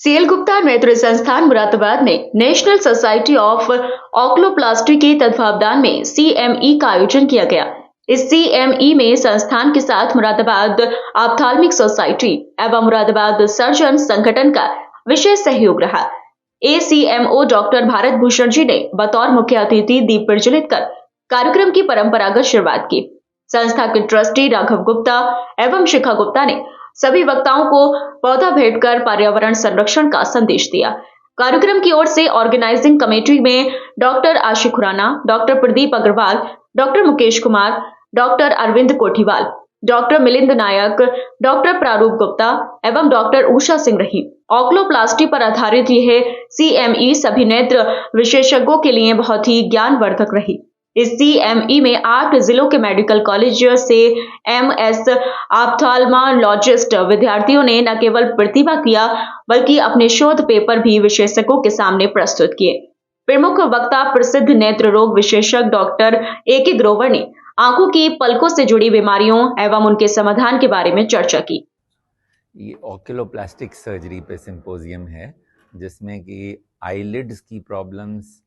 CL Gupta नेत्र संस्थान मुरादाबाद में नेशनल सोसाइटी ऑफ ऑक्लोप्लास्टी के तत्वावधान में सीएमई का आयोजन किया गया। इस सीएमई में संस्थान के साथ मुरादाबाद ऑप्थाल्मिक सोसाइटी एवं मुरादाबाद सर्जन संगठन का विशेष सहयोग रहा। एसीएमओ डॉक्टर भारत भूषण जी ने बतौर मुख्य अतिथि दीप प्रज्वलित कर कार्यक्रम की परंपरागत शुरुआत की। संस्था के ट्रस्टी राघव गुप्ता एवं शिखा गुप्ता ने सभी वक्ताओं को पौधा भेंट कर पर्यावरण संरक्षण का संदेश दिया। कार्यक्रम की ओर से ऑर्गेनाइजिंग कमेटी में doctor Ashiq Khurana, doctor Pradeep Agarwal, doctor Mukesh Kumar, doctor Arvind Kothiwal, doctor Milind Nayak, doctor Prarup Gupta एवं डॉक्टर उषा सिंह रही। ऑक्लोप्लास्टी पर आधारित यह सीएमई सभी नेत्र विशेषज्ञों के लिए बहुत ही ज्ञानवर्धक रही। इस सीएमई में 8 जिलों के मेडिकल कॉलेज से एमएस ऑप्थाल्मोलॉजिस्ट विद्यार्थियों ने न केवल प्रतिभा किया बल्कि अपने शोध पेपर भी विशेषज्ञों के सामने प्रस्तुत किए। प्रमुख वक्ता प्रसिद्ध नेत्र रोग विशेषज्ञ डॉक्टर एके ग्रोवर ने आंखों की पलकों से जुड़ी बीमारियों एवं उनके समाधान के बारे में चर्चा की। ये ऑक्यूलोप्लास्टिक सर्जरी पे सिंपोजियम है जिसमें कि आईलिड्स की प्रॉब्लम्स,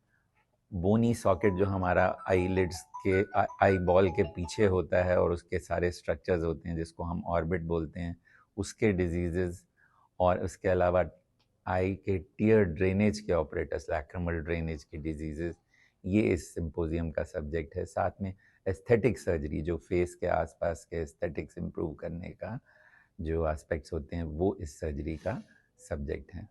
बोनी सॉकेट जो हमारा आईलिड्स के आई बॉल के पीछे होता है और उसके सारे स्ट्रक्चर्स होते हैं जिसको हम ऑर्बिट बोलते हैं, उसके डिजीजेस और उसके अलावा आई के टीयर ड्रेनेज के ऑपरेटर्स, लैक्रिमल ड्रेनेज के डिजीजेस, ये इस सिंपोजियम का सब्जेक्ट है। साथ में एस्थेटिक सर्जरी, जो फेस के आसपास के एस्थेटिक्स इम्प्रूव करने का जो एस्पेक्ट्स होते हैं, वो इस सर्जरी का सब्जेक्ट है।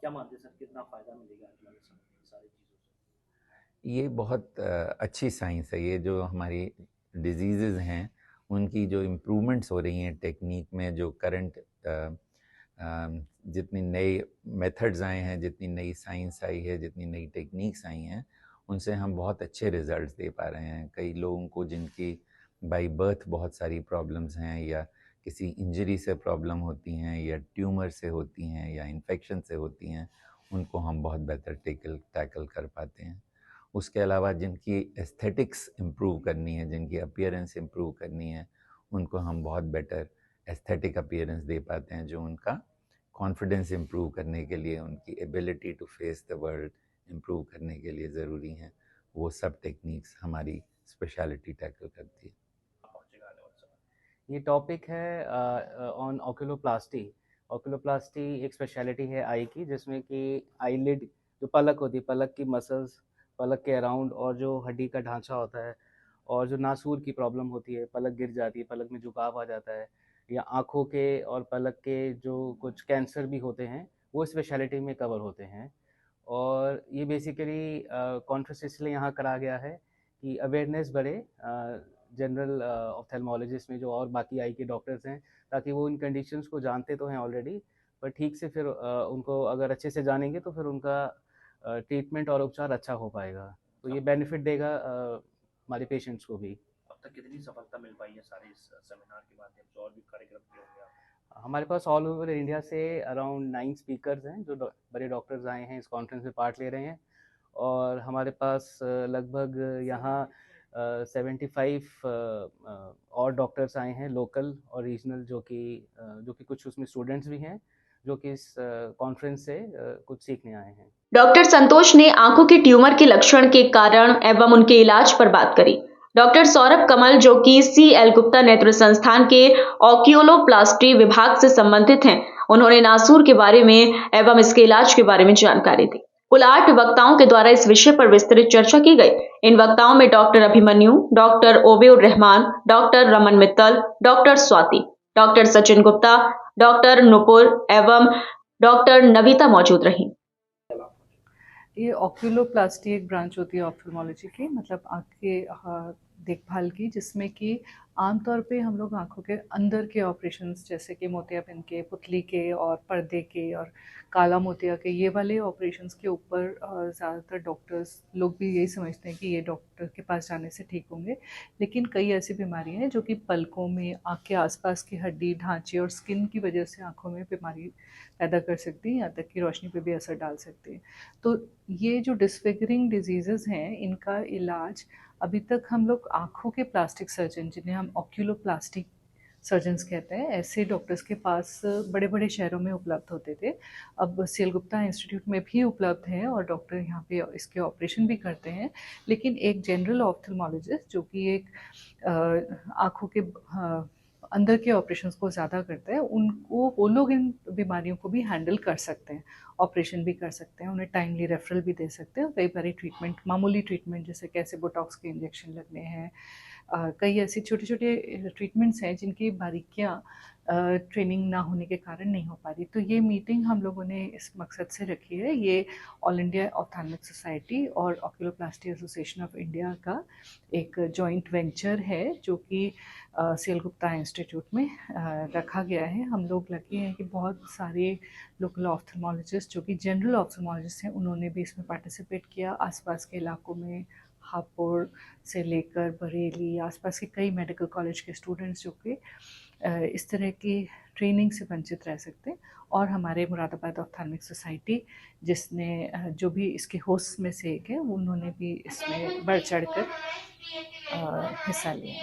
क्या मानते हैं सर, कितना फ़ायदा मिलेगा सारी चीज़ों से? ये बहुत अच्छी साइंस है। ये जो हमारी डिजीज़ेज़ हैं उनकी जो इम्प्रूवमेंट्स हो रही हैं टेक्निक में, जो करंट जितनी नई मेथड्स आए हैं, जितनी नई साइंस आई है, जितनी नई टेक्निक्स आई हैं, उनसे हम बहुत अच्छे रिजल्ट्स दे पा रहे हैं। कई लोगों को जिनकी बाय बर्थ बहुत सारी प्रॉब्लम्स हैं या किसी इंजरी से प्रॉब्लम होती हैं या ट्यूमर से होती हैं या इन्फेक्शन से होती हैं, उनको हम बहुत बेहतर टैकल कर पाते हैं। उसके अलावा जिनकी एस्थेटिक्स इम्प्रूव करनी है, जिनकी अपीयरेंस इम्प्रूव करनी है, उनको हम बहुत बेटर एस्थेटिक अपीयरेंस दे पाते हैं, जो उनका कॉन्फिडेंस इम्प्रूव करने के लिए, उनकी ability to face the world improve करने के लिए ज़रूरी हैं। वो सब टेक्निक्स हमारी स्पेशलिटी टैकल करती है। ये टॉपिक है ऑन ऑक्यूलोप्लास्टी। ऑक्यूलोप्लास्टी एक स्पेशलिटी है आई की, जिसमें कि आईलिड जो पलक होती है, पलक की मसल्स, पलक के अराउंड और जो हड्डी का ढांचा होता है, और जो नासूर की प्रॉब्लम होती है, पलक गिर जाती है, पलक में झुकाव आ जाता है, या आँखों के और पलक के जो कुछ कैंसर भी होते हैं, वो स्पेशलिटी में कवर होते हैं। और ये बेसिकली कॉन्फ्रेंस इसलिए यहाँ करा गया है कि अवेयरनेस बढ़े जनरल ऑप्थेल्मोलॉजिस्ट में, जो और बाकी आई के डॉक्टर्स हैं, ताकि वो इन कंडीशंस को जानते तो हैं ऑलरेडी, पर ठीक से फिर उनको अगर अच्छे से जानेंगे तो फिर उनका ट्रीटमेंट और उपचार अच्छा हो पाएगा। तो ये बेनिफिट देगा हमारे पेशेंट्स को भी। अब तक कितनी सफलता मिल पाई है सारे इस सेमिनार के माध्यम से, और भी कार्यक्रम किए होंगे आप? हमारे पास ऑल ओवर इंडिया से अराउंड 9 स्पीकर्स हैं जो बड़े डॉक्टर्स आए हैं, इस कॉन्फ्रेंस में पार्ट ले रहे हैं। और हमारे पास लगभग यहाँ 75 और डॉक्टर्स आए हैं, लोकल और रीजनल, जो कि कुछ उसमें स्टूडेंट्स भी हैं जो कि इस कॉन्फ्रेंस से कुछ सीखने आए हैं। डॉक्टर संतोष ने आंखों के ट्यूमर के लक्षण के कारण एवं उनके इलाज पर बात करी। डॉक्टर सौरभ कमल, जो कि सीएल गुप्ता नेत्र संस्थान के ऑक्यूलोप्लास्टी विभाग से संबंधित हैं, उन्होंने नासूर के बारे में एवं इसके इलाज के बारे में जानकारी दी। कुल 8 वक्ताओं के द्वारा इस विषय पर विस्तृत चर्चा की गई। इन वक्ताओं में doctor Abhimanyu, doctor Obaidur Rahman, doctor Raman Mittal, doctor Swati, doctor Sachin Gupta, doctor Nupur एवं डॉक्टर नविता मौजूद रहीं। ये ऑक्यूलोप्लास्टी एक ब्रांच होती है ऑप्थेल्मोलॉजी की, मतलब आँख के देखभाल की, जिसमें कि आमतौर पे हम लोग आँखों के अंदर के ऑपरेशंस, जैसे कि मोतियाबिंद के, पुतली के और पर्दे के और काला मोतिया के, ये वाले ऑपरेशंस के ऊपर ज़्यादातर डॉक्टर्स लोग भी यही समझते हैं कि ये डॉक्टर के पास जाने से ठीक होंगे। लेकिन कई ऐसी बीमारियाँ हैं जो कि पलकों में, आँख के आसपास की हड्डी, ढांचे और स्किन की वजह से आँखों में बीमारी पैदा कर सकती है, यहाँ तक कि रोशनी पे भी असर डाल सकती है। तो ये जो डिसफिगरिंग डिजीज़ेज़ हैं, इनका इलाज अभी तक हम लोग आँखों के प्लास्टिक सर्जन, जिन्हें हम ऑक्यूलोप्लास्टी सर्जन्स कहते हैं, ऐसे डॉक्टर्स के पास बड़े बड़े शहरों में उपलब्ध होते थे। अब सेलगुप्ता इंस्टीट्यूट में भी उपलब्ध हैं और डॉक्टर यहाँ पे इसके ऑपरेशन भी करते हैं। लेकिन एक जनरल ऑप्थेल्मोलॉजिस्ट जो कि एक आँखों के अंदर के ऑपरेशंस को ज़्यादा करते हैं, उनको वो लोग इन बीमारियों को भी हैंडल कर सकते हैं, ऑपरेशन भी कर सकते हैं, उन्हें टाइमली रेफरल भी दे सकते हैं और कई बारी ट्रीटमेंट, मामूली ट्रीटमेंट जैसे कैसे बोटॉक्स के इंजेक्शन लगने हैं, कई ऐसी छोटे छोटे ट्रीटमेंट्स हैं जिनकी बारीकियाँ ट्रेनिंग ना होने के कारण नहीं हो पा रही। तो ये मीटिंग हम लोगों ने इस मकसद से रखी है। ये ऑल इंडिया ऑप्थेल्मिक सोसाइटी और ऑक्यूलोप्लास्टी एसोसिएशन ऑफ इंडिया का एक जॉइंट वेंचर है जो कि सेलगुप्ता इंस्टीट्यूट में रखा गया है। हम लोग लकी हैं कि बहुत सारे लोकल ऑप्थेल्मोलॉजिस्ट जो कि जनरल ऑप्थेल्मोलॉजिस्ट हैं, उन्होंने भी इसमें पार्टिसिपेट किया। आसपास के इलाकों में हापुड़ से लेकर बरेली, आसपास के कई मेडिकल कॉलेज के स्टूडेंट्स जो कि इस तरह की ट्रेनिंग से वंचित रह सकते हैं, और हमारे मुरादाबाद ऑप्थेल्मिक सोसाइटी जिसने जो भी इसके होस्ट में से एक है, उन्होंने भी इसमें बढ़ चढ़ कर हिस्सा लिया।